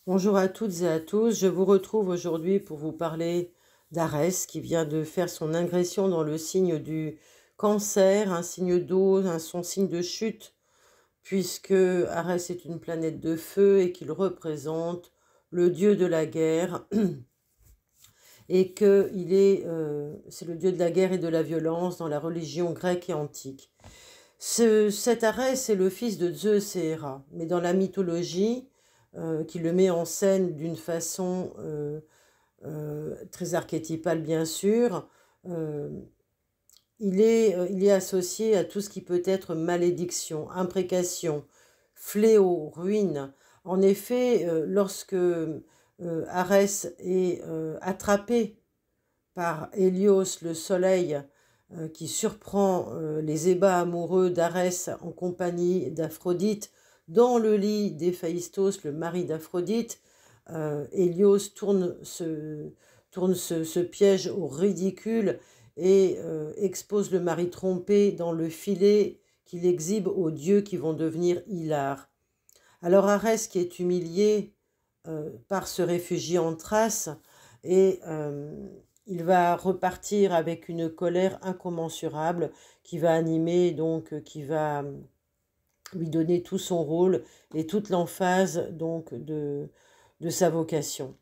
Bonjour à toutes et à tous, je vous retrouve aujourd'hui pour vous parler d'Arès qui vient de faire son ingression dans le signe du Cancer, un signe d'eau, son signe de chute, puisque Arès est une planète de feu et qu'il représente le dieu de la guerre et que c'est le dieu de la guerre et de la violence dans la religion grecque et antique. Cet Arès est le fils de Zeus et Héra, mais dans la mythologie, qui le met en scène d'une façon très archétypale bien sûr, euh, il est associé à tout ce qui peut être malédiction, imprécation, fléau, ruine. En effet, lorsque Arès est attrapé par Hélios, le soleil, qui surprend les ébats amoureux d'Arès en compagnie d'Aphrodite dans le lit d'Héphaïstos, le mari d'Aphrodite, Hélios tourne ce piège au ridicule et expose le mari trompé dans le filet qu'il exhibe aux dieux qui vont devenir hilars. Alors Arès, qui est humilié par ce réfugié en Thrace, et il va repartir avec une colère incommensurable qui va animer, donc qui va lui donner tout son rôle et toute l'emphase donc de sa vocation.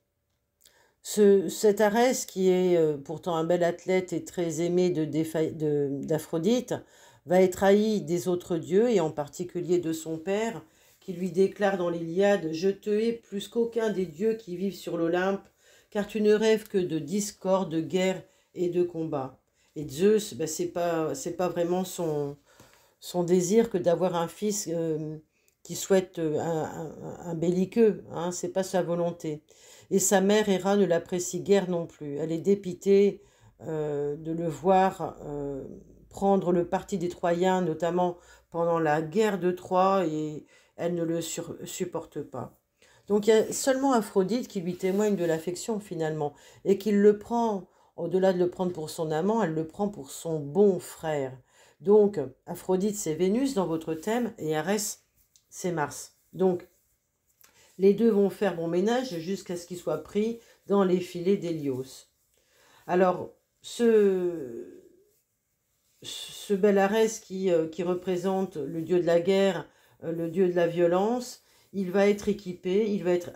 Cet Arès, qui est pourtant un bel athlète et très aimé d'Aphrodite, va être haï des autres dieux et en particulier de son père, qui lui déclare dans l'Iliade « Je te hais plus qu'aucun des dieux qui vivent sur l'Olympe, car tu ne rêves que de discorde, de guerre et de combat. » Et Zeus, ben, c'est pas vraiment son désir que d'avoir un fils qui souhaite un belliqueux, hein, c'est pas sa volonté. Et sa mère, Héra, ne l'apprécie guère non plus. Elle est dépitée de le voir prendre le parti des Troyens, notamment pendant la guerre de Troie, et elle ne le supporte pas. Donc il y a seulement Aphrodite qui lui témoigne de l'affection finalement, et qu'il le prend, au-delà de le prendre pour son amant, elle le prend pour son bon frère. Donc Aphrodite c'est Vénus dans votre thème, et Arès c'est Mars. Donc les deux vont faire bon ménage jusqu'à ce qu'ils soient pris dans les filets d'Hélios. Alors, ce bel Arès qui représente le dieu de la guerre, le dieu de la violence, il va être équipé, il va être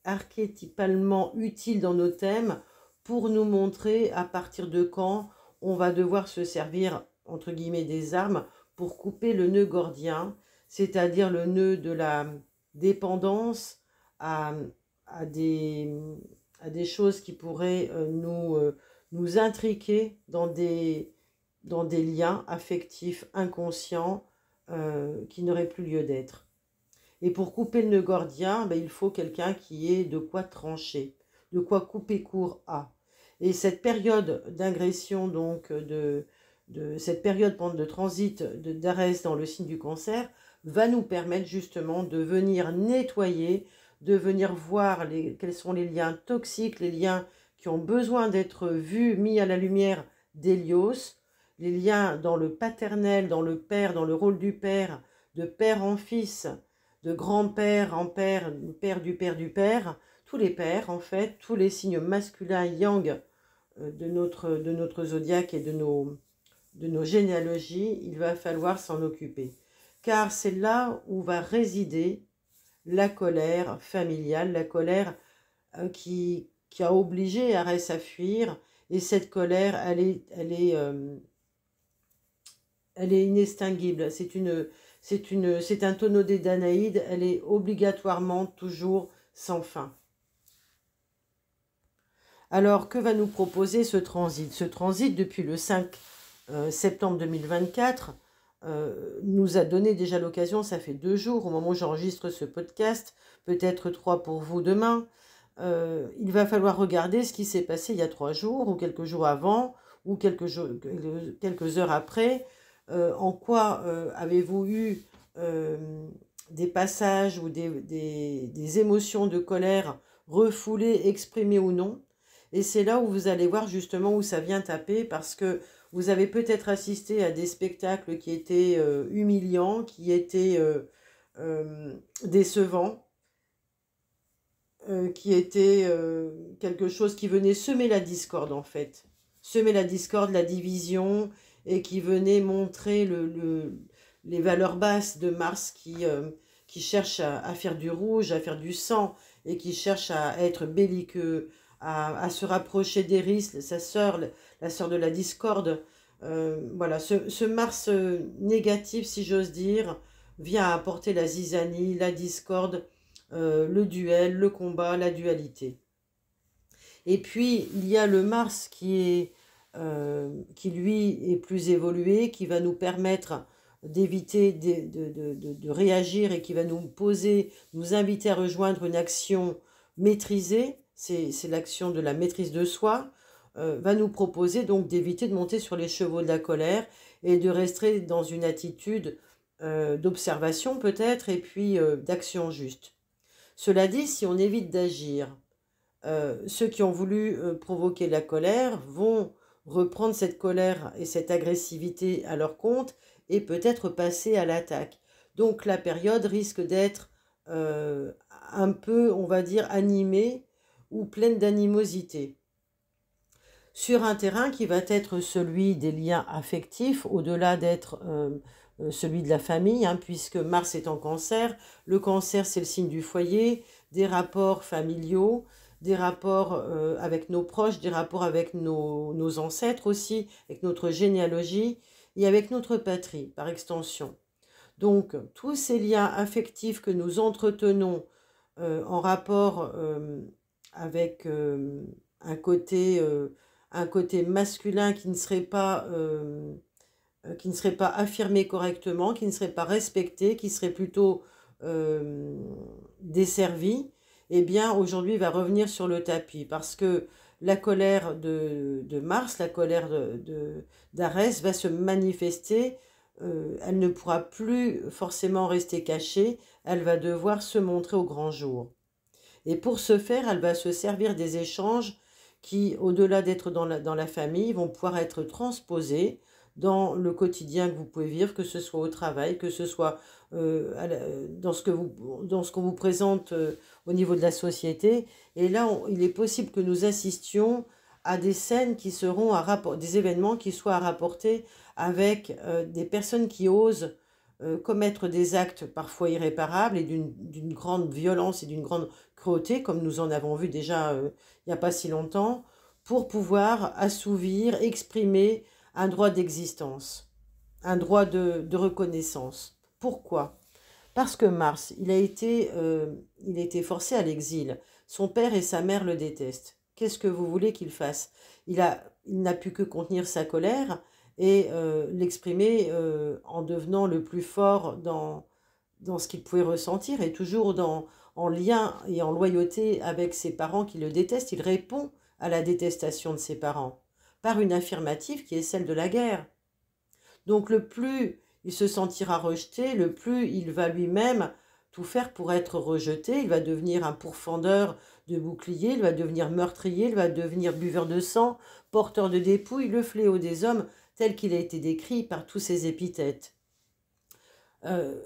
archétypalement utile dans nos thèmes pour nous montrer à partir de quand on va devoir se servir, entre guillemets, des armes pour couper le nœud gordien, c'est-à-dire le nœud de la dépendance à, à, des, à des choses qui pourraient nous intriquer dans des liens affectifs inconscients qui n'auraient plus lieu d'être. Et pour couper le nœud gordien, ben, il faut quelqu'un qui ait de quoi trancher, de quoi couper court à. Et cette période d'ingression, donc cette période de transit d'Arès dans le signe du Cancer, va nous permettre justement de venir nettoyer, de venir voir quels sont les liens toxiques, les liens qui ont besoin d'être vus, mis à la lumière d'Hélios, les liens dans le paternel, dans le père, dans le rôle du père, de père en fils, de grand-père en père, père du père du père, tous les pères en fait, tous les signes masculins yang de notre zodiaque et de nos généalogies, il va falloir s'en occuper. Car c'est là où va résider la colère familiale, la colère qui a obligé Arès à fuir. Et cette colère, elle est inextinguible. C'est un tonneau des Danaïdes. Elle est obligatoirement toujours sans fin. Alors, que va nous proposer ce transit? Ce transit, depuis le 5 septembre 2024, nous a donné déjà l'occasion, ça fait 2 jours au moment où j'enregistre ce podcast, peut-être 3 pour vous demain. Il va falloir regarder ce qui s'est passé il y a 3 jours, ou quelques jours avant, ou quelques heures après. En quoi avez-vous eu des passages ou des émotions de colère refoulées, exprimées ou non? Et c'est là où vous allez voir justement où ça vient taper, parce que vous avez peut-être assisté à des spectacles qui étaient humiliants, qui étaient décevants, qui était quelque chose qui venait semer la discorde en fait. Semer la discorde, la division, et qui venait montrer les valeurs basses de Mars qui cherche à faire du rouge, à faire du sang, et qui cherche à être belliqueux, à se rapprocher d'Eris, sa sœur, la sœur de la discorde. Voilà, ce Mars négatif, si j'ose dire, vient apporter la zizanie, la discorde, le duel, le combat, la dualité. Et puis, il y a le Mars qui lui est plus évolué, qui va nous permettre d'éviter de réagir et qui va nous poser, nous inviter à rejoindre une action maîtrisée, c'est l'action de la maîtrise de soi, va nous proposer donc d'éviter de monter sur les chevaux de la colère et de rester dans une attitude d'observation peut-être et puis d'action juste. Cela dit, si on évite d'agir, ceux qui ont voulu provoquer la colère vont reprendre cette colère et cette agressivité à leur compte et peut-être passer à l'attaque. Donc la période risque d'être un peu, on va dire, animée ou pleine d'animosité. Sur un terrain qui va être celui des liens affectifs, au-delà d'être celui de la famille, hein, puisque Mars est en Cancer. Le Cancer, c'est le signe du foyer, des rapports familiaux, des rapports avec nos proches, des rapports avec nos ancêtres aussi, avec notre généalogie et avec notre patrie, par extension. Donc, tous ces liens affectifs que nous entretenons en rapport avec un côté masculin qui ne serait pas affirmé correctement, qui ne serait pas respecté, qui serait plutôt desservi, eh bien aujourd'hui va revenir sur le tapis parce que la colère de Mars, la colère d'Arès va se manifester, elle ne pourra plus forcément rester cachée, elle va devoir se montrer au grand jour. Et pour ce faire, elle va se servir des échanges qui, au-delà d'être dans la famille, vont pouvoir être transposés dans le quotidien que vous pouvez vivre, que ce soit au travail, que ce soit dans ce qu'on vous présente au niveau de la société. Et là, il est possible que nous assistions à des scènes qui seront des événements qui soient à rapporter avec des personnes qui osent commettre des actes parfois irréparables et d'une grande violence et d'une grande cruauté, comme nous en avons vu déjà il n'y a pas si longtemps, pour pouvoir assouvir, exprimer un droit d'existence, un droit de reconnaissance. Pourquoi? Parce que Mars, il a été forcé à l'exil. Son père et sa mère le détestent. Qu'est-ce que vous voulez qu'il fasse? Il n'a pu que contenir sa colère et l'exprimer en devenant le plus fort dans ce qu'il pouvait ressentir et toujours en lien et en loyauté avec ses parents qui le détestent. Il répond à la détestation de ses parents par une affirmative qui est celle de la guerre. Donc le plus il se sentira rejeté, le plus il va lui-même tout faire pour être rejeté. Il va devenir un pourfendeur de boucliers, il va devenir meurtrier, il va devenir buveur de sang, porteur de dépouilles, le fléau des hommes tel qu'il a été décrit par tous ces épithètes.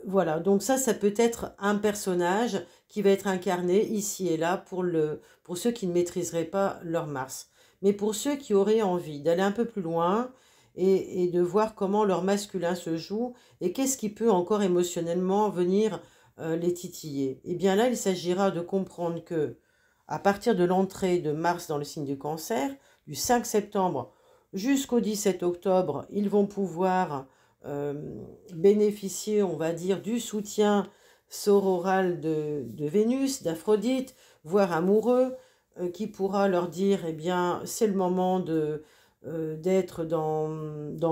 Voilà, donc ça peut être un personnage qui va être incarné ici et là pour ceux qui ne maîtriseraient pas leur Mars. Mais pour ceux qui auraient envie d'aller un peu plus loin et de voir comment leur masculin se joue et qu'est-ce qui peut encore émotionnellement venir les titiller. Et bien là, il s'agira de comprendre que à partir de l'entrée de Mars dans le signe du Cancer, du 5 septembre jusqu'au 17 octobre, ils vont pouvoir bénéficier, on va dire, du soutien sororal de Vénus, d'Aphrodite, voire amoureux, qui pourra leur dire, eh bien, c'est le moment d'être dans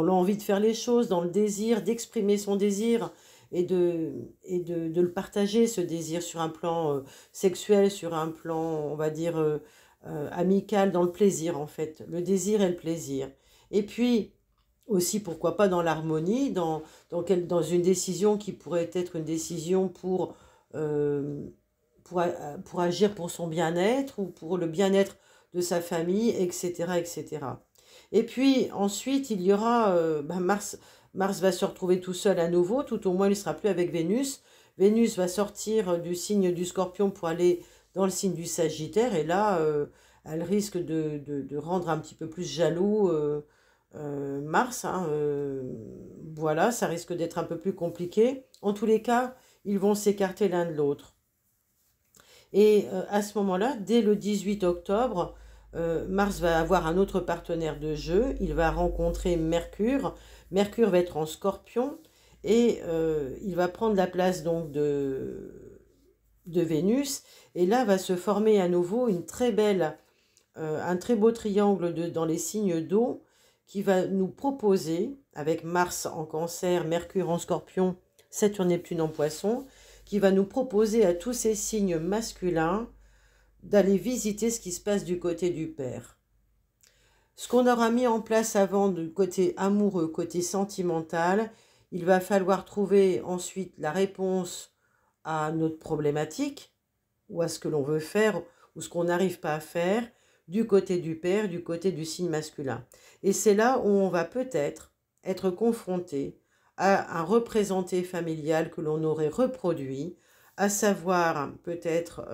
l'envie de faire les choses, dans le désir, d'exprimer son désir et de le partager, ce désir, sur un plan sexuel, sur un plan, on va dire, amical, dans le plaisir, en fait, le désir et le plaisir. Et puis, aussi, pourquoi pas dans l'harmonie, dans une décision qui pourrait être une décision pour agir pour son bien-être ou pour le bien-être de sa famille, etc., etc. Et puis ensuite, il y aura Mars va se retrouver tout seul à nouveau, tout au moins il ne sera plus avec Vénus. Vénus va sortir du signe du Scorpion pour aller dans le signe du Sagittaire, et là, elle risque de rendre un petit peu plus jaloux Mars, hein, voilà, ça risque d'être un peu plus compliqué. En tous les cas, ils vont s'écarter l'un de l'autre. Et à ce moment-là, dès le 18 octobre, Mars va avoir un autre partenaire de jeu. Il va rencontrer Mercure. Mercure va être en Scorpion et il va prendre la place donc de Vénus. Et là va se former à nouveau un très beau triangle dans les signes d'eau qui va nous proposer, avec Mars en Cancer, Mercure en Scorpion, Saturne, Neptune en Poisson, qui va nous proposer à tous ces signes masculins d'aller visiter ce qui se passe du côté du père. Ce qu'on aura mis en place avant du côté amoureux, côté sentimental, il va falloir trouver ensuite la réponse à notre problématique, ou à ce que l'on veut faire, ou ce qu'on n'arrive pas à faire, du côté du père, du côté du signe masculin. Et c'est là où on va peut-être être confronté à un représenté familial que l'on aurait reproduit, à savoir peut-être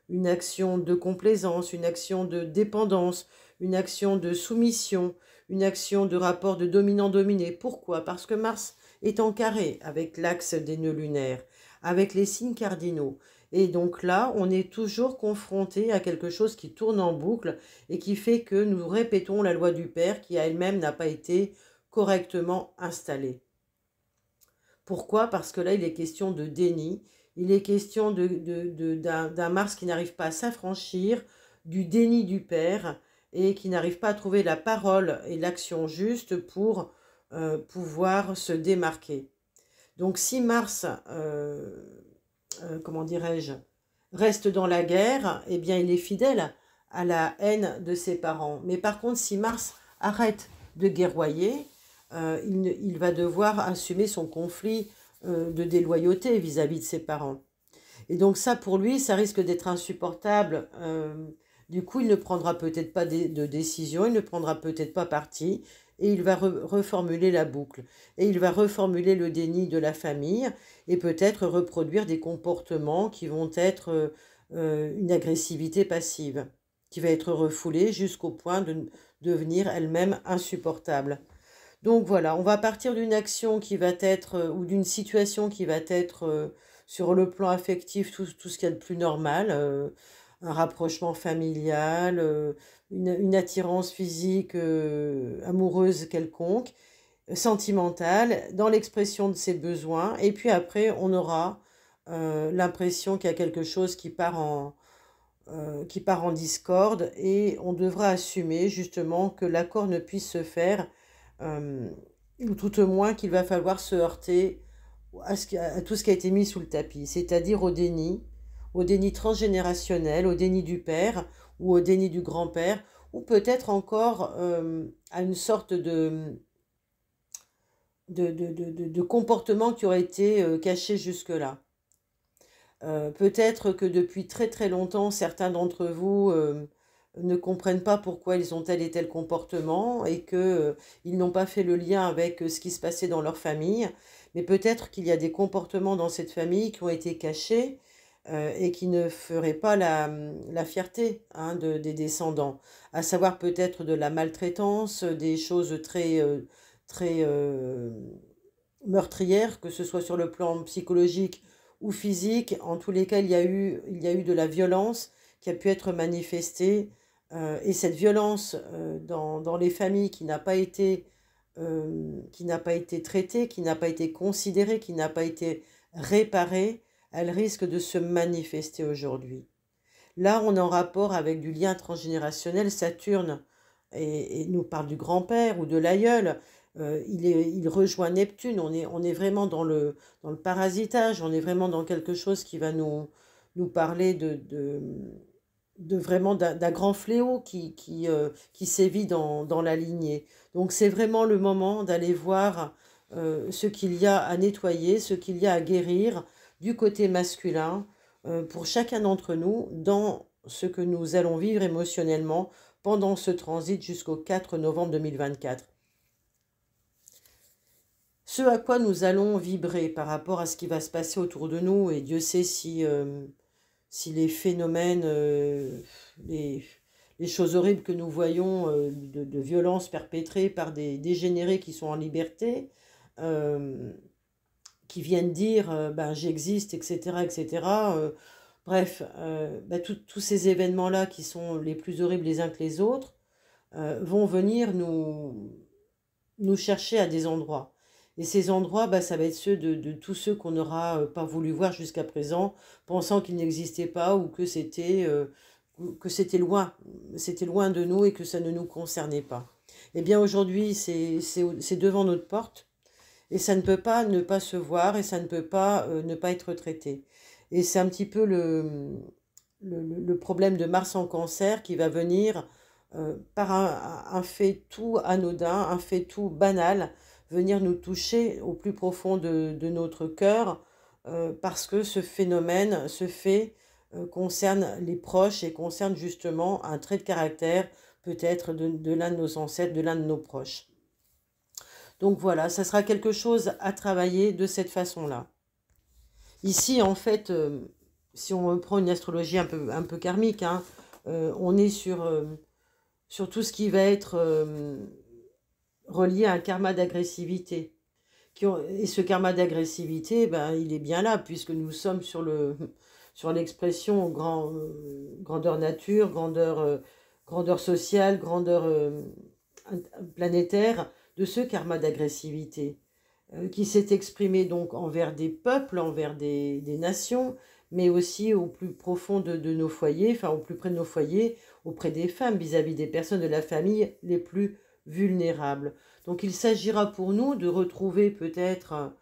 une action de complaisance, une action de dépendance, une action de soumission, une action de rapport de dominant-dominé. Pourquoi? Parce que Mars est en carré avec l'axe des nœuds lunaires, avec les signes cardinaux. Et donc là, on est toujours confronté à quelque chose qui tourne en boucle et qui fait que nous répétons la loi du père qui à elle-même n'a pas été correctement installée. Pourquoi? Parce que là, il est question de déni, il est question d'un Mars qui n'arrive pas à s'affranchir du déni du père et qui n'arrive pas à trouver la parole et l'action juste pour pouvoir se démarquer. Donc si Mars comment dirais-je, reste dans la guerre, eh bien il est fidèle à la haine de ses parents. Mais par contre, si Mars arrête de guerroyer, il va devoir assumer son conflit de déloyauté vis-à-vis de ses parents. Et donc ça, pour lui, ça risque d'être insupportable. Du coup, il ne prendra peut-être pas de décision, il ne prendra peut-être pas parti, et il va reformuler la boucle. Et il va reformuler le déni de la famille, et peut-être reproduire des comportements qui vont être une agressivité passive, qui va être refoulée jusqu'au point de devenir elle-même insupportable. Donc voilà, on va partir d'une action qui va être, ou d'une situation qui va être sur le plan affectif, tout ce qu'il y a de plus normal, un rapprochement familial, une attirance physique, amoureuse quelconque, sentimentale, dans l'expression de ses besoins. Et puis après, on aura l'impression qu'il y a quelque chose qui part en discorde et on devra assumer justement que l'accord ne puisse se faire ou tout au moins qu'il va falloir se heurter à tout ce qui a été mis sous le tapis, c'est-à-dire au déni transgénérationnel, au déni du père ou au déni du grand-père, ou peut-être encore à une sorte de comportement qui aurait été caché jusque-là. Peut-être que depuis très très longtemps, certains d'entre vous ne comprennent pas pourquoi ils ont tel et tel comportement et qu'ils n'ont pas fait le lien avec ce qui se passait dans leur famille. Mais peut-être qu'il y a des comportements dans cette famille qui ont été cachés et qui ne feraient pas la fierté hein, des descendants. À savoir peut-être de la maltraitance, des choses très meurtrières, que ce soit sur le plan psychologique ou physique. En tous les cas, il y a eu de la violence qui a pu être manifestée. Et cette violence dans les familles qui n'a pas été traitée, qui n'a pas été considérée, qui n'a pas été réparée, elle risque de se manifester aujourd'hui. Là, on est en rapport avec du lien transgénérationnel. Saturne et nous parle du grand-père ou de l'aïeul. Il rejoint Neptune. On est vraiment dans le parasitage. On est vraiment dans quelque chose qui va nous parler de vraiment d'un grand fléau qui sévit dans la lignée. Donc c'est vraiment le moment d'aller voir ce qu'il y a à nettoyer, ce qu'il y a à guérir du côté masculin pour chacun d'entre nous dans ce que nous allons vivre émotionnellement pendant ce transit jusqu'au 4 novembre 2024. Ce à quoi nous allons vibrer par rapport à ce qui va se passer autour de nous, et Dieu sait si si les phénomènes, les, les choses horribles que nous voyons de violences perpétrées par des dégénérés qui sont en liberté, euh, qui viennent dire ben, j'existe, etc., etc. Bref, ben, tous ces événements-là qui sont les plus horribles les uns que les autres vont venir nous chercher à des endroits. Et ces endroits, bah, ça va être ceux de tous ceux qu'on n'aura pas voulu voir jusqu'à présent, pensant qu'ils n'existaient pas ou que c'était loin de nous et que ça ne nous concernait pas. Eh bien aujourd'hui, c'est devant notre porte et ça ne peut pas ne pas se voir et ça ne peut pas ne pas être traité. Et c'est un petit peu le problème de Mars en Cancer qui va venir par un fait tout anodin, un fait tout banal, venir nous toucher au plus profond de notre cœur, parce que ce fait, concerne les proches et concerne justement un trait de caractère, peut-être de l'un de nos ancêtres, de l'un de nos proches. Donc voilà, ça sera quelque chose à travailler de cette façon-là. Ici, en fait, si on prend une astrologie un peu karmique, hein, on est sur tout ce qui va être relié à un karma d'agressivité. Et ce karma d'agressivité, ben, il est bien là, puisque nous sommes sur l'expression grandeur nature, grandeur sociale, grandeur planétaire de ce karma d'agressivité, qui s'est exprimé donc envers des peuples, envers des nations, mais aussi au plus profond de nos foyers, enfin au plus près de nos foyers, auprès des femmes, vis-à-vis des personnes de la famille les plus vulnérables. Donc il s'agira pour nous de retrouver peut-être,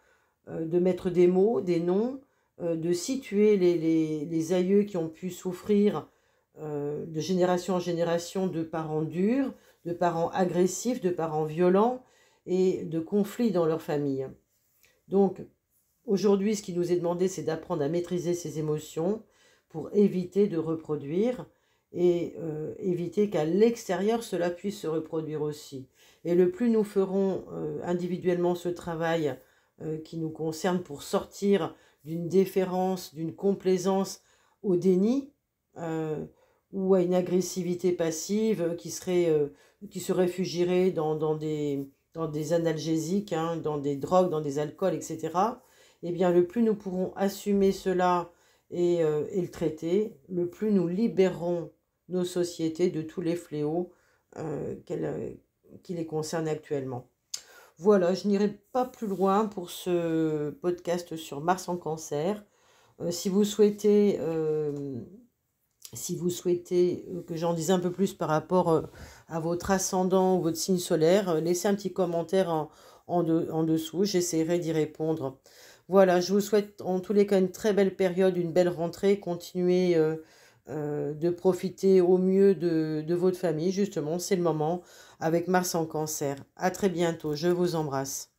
de mettre des mots, des noms, de situer les aïeux qui ont pu souffrir de génération en génération de parents durs, de parents agressifs, de parents violents et de conflits dans leur famille. Donc aujourd'hui, ce qui nous est demandé, c'est d'apprendre à maîtriser ces émotions pour éviter de reproduire et éviter qu'à l'extérieur, cela puisse se reproduire aussi. Et le plus nous ferons individuellement ce travail qui nous concerne pour sortir d'une déférence, d'une complaisance au déni ou à une agressivité passive qui se réfugierait dans des analgésiques, hein, dans des drogues, dans des alcools, etc., eh bien, le plus nous pourrons assumer cela et le traiter, le plus nous libérerons nos sociétés de tous les fléaux qui les concernent actuellement. Voilà, je n'irai pas plus loin pour ce podcast sur Mars en Cancer. Si vous souhaitez que j'en dise un peu plus par rapport à votre ascendant ou votre signe solaire, laissez un petit commentaire en dessous, j'essaierai d'y répondre. Voilà, je vous souhaite en tous les cas une très belle période, une belle rentrée. Continuez de profiter au mieux de votre famille, justement, c'est le moment, avec Mars en Cancer. À très bientôt, je vous embrasse.